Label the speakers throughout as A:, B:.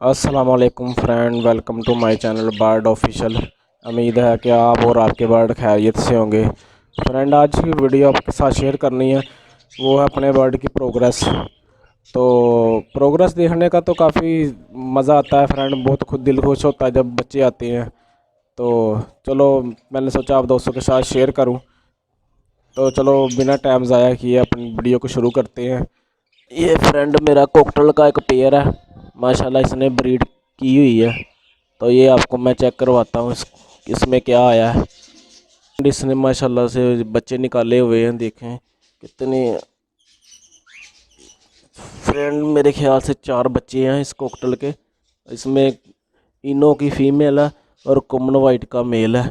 A: अस्सलाम वालेकुम friend, welcome to my channel bird official. उम्मीद है कि आप और आपके बर्ड खैरियत से होंगे। फ्रेंड, आज की वीडियो आपके साथ शेयर करनी है, वो है अपने बर्ड की प्रोग्रेस। तो प्रोग्रेस देखने का तो काफ़ी मज़ा आता है फ्रेंड, बहुत खुद दिल खुश होता है जब बच्चे आते हैं। तो चलो, मैंने सोचा आप दोस्तों के साथ शेयर करूं। तो चलो, बिना टाइम ज़ाया किए अपनी वीडियो को शुरू करते हैं। ये फ्रेंड मेरा कॉकटेल का एक पेयर है, माशाल्लाह इसने ब्रीड की हुई है। तो ये आपको मैं चेक करवाता हूँ इसमें क्या आया है। इसने माशाल्लाह से बच्चे निकाले हुए हैं, देखें कितने। फ्रेंड मेरे ख्याल से 4 बच्चे हैं इस कॉकटेल के। इसमें इनो की फ़ीमेल है और कॉमन वाइट का मेल है।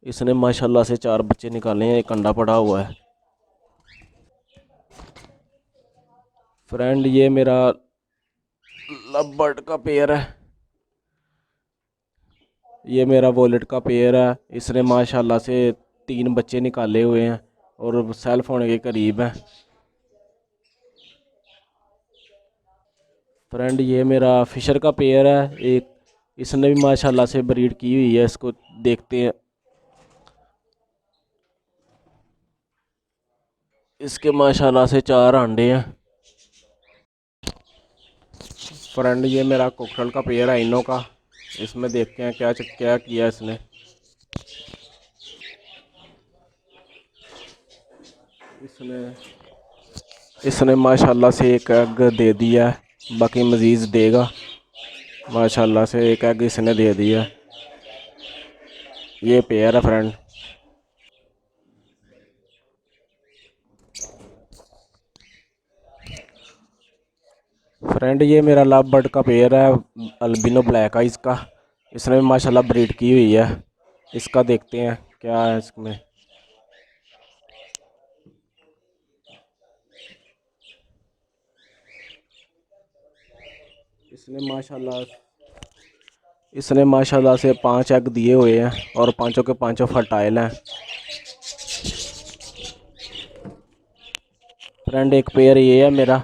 A: इसने माशाल्लाह से 4 बच्चे निकाले हैं, एक अंडा पड़ा हुआ है। फ्रेंड ये मेरा लव बर्ड का पेयर है, ये मेरा वॉलेट का पेयर है। इसने माशाल्लाह से 3 बच्चे निकाले हुए हैं और सेल्फ होने के करीब है। फ्रेंड ये मेरा फिशर का पेयर है एक, इसने भी माशाल्लाह से ब्रीड की हुई है। इसको देखते हैं, इसके माशाल्लाह से 4 अंडे हैं। फ्रेंड ये मेरा कोकटल का पेयर है इनो का, इसमें देखते हैं क्या क्या किया इसने। इसने इसने माशाल्लाह से एक एग दे दिया है, बाकी मज़ीद देगा। माशाल्लाह से एक एग इसने दे दिया। ये पेयर है फ्रेंड। फ्रेंड ये मेरा लव बर्ड का पेयर है अल्बिनो ब्लैक आइज का, इसने भी माशाल्लाह ब्रीड की हुई है। इसका देखते हैं क्या है इसमें। इसने माशाल्लाह इसने माशाल्लाह से 5 एग दिए हुए हैं और पांचों के पांचों फर्टाइल हैं। फ्रेंड एक पेयर ये है मेरा,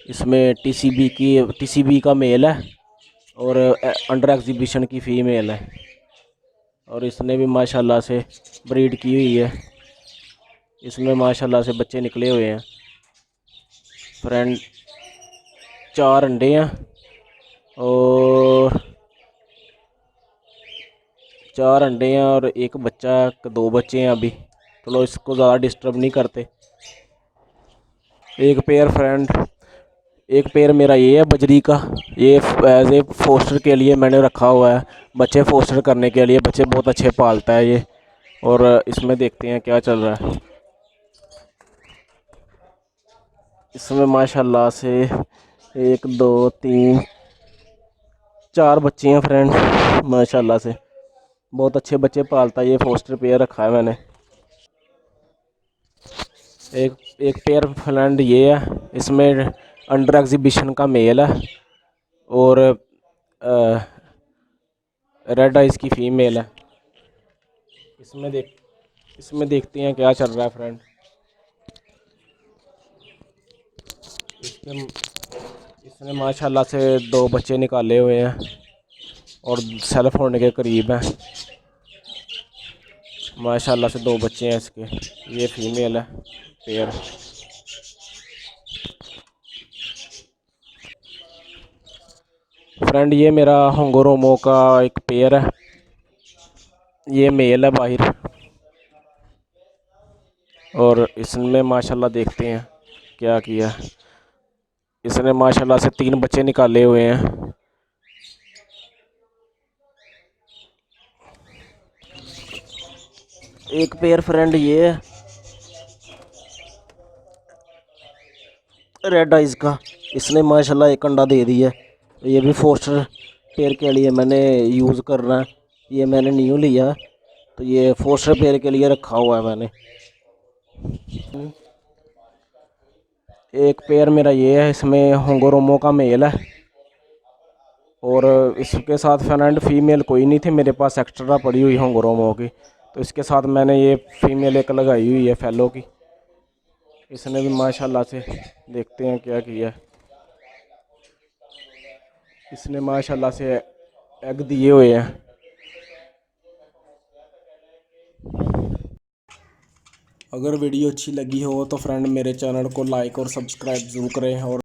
A: इसमें टीसीबी का मेल है और अंडर एग्जीबिशन की फ़ीमेल है। और इसने भी माशाल्लाह से ब्रीड की हुई है, इसमें माशाल्लाह से बच्चे निकले हुए हैं। फ्रेंड 4 अंडे हैं और 4 अंडे हैं और एक बच्चा है, 2 बच्चे हैं अभी। चलो इसको ज़्यादा डिस्टर्ब नहीं करते। एक पेयर फ्रेंड, एक पेयर मेरा ये है बजरी का, ये एज ए फोस्टर के लिए मैंने रखा हुआ है, बच्चे फोस्टर करने के लिए। बच्चे बहुत अच्छे पालता है ये। और इसमें देखते हैं क्या चल रहा है। इसमें माशाल्लाह से 1 2 3 4 बच्चे हैं फ्रेंड, माशाल्लाह से बहुत अच्छे बच्चे पालता है ये। फोस्टर पेयर रखा है मैंने। एक एक पेयर फ्रेंड ये है, इसमें अंडर एग्जीबिशन का मेल है और रेड आइज की फ़ीमेल है। इसमें देख इसमें देखते हैं क्या चल रहा है फ्रेंड। इसके इसने माशाल्लाह से 2 बच्चे निकाले हुए हैं और सेल्फ होने के करीब हैं। माशाल्लाह से 2 बच्चे हैं इसके। ये फीमेल है पेयर। फ्रेंड ये मेरा होंगोरोमो का एक पेयर है, ये मेल है बाहर। और इसमें माशाल्लाह देखते हैं क्या किया। इसने माशाल्लाह से 3 बच्चे निकाले हुए हैं। एक पेयर फ्रेंड ये है रेड आइज का, इसने माशाल्लाह एक अंडा दे दिया। ये भी फोस्टर पेयर के लिए मैंने यूज़ कर रहा है, ये मैंने न्यू लिया, तो ये फोस्टर पेयर के लिए रखा हुआ है मैंने। एक पेयर मेरा ये है, इसमें होंगोरोमो का मेल है और इसके साथ फ्रेंड फीमेल कोई नहीं थी मेरे पास, एक्स्ट्रा पड़ी हुई होंगोरोमो की, तो इसके साथ मैंने ये फीमेल एक लगाई हुई है फैलो की। इसने भी माशाल्लाह से देखते हैं क्या किया है। इसने माशाल्लाह से एग दिए हुए हैं। अगर वीडियो अच्छी लगी हो तो फ्रेंड मेरे चैनल को लाइक और सब्सक्राइब ज़रूर करें और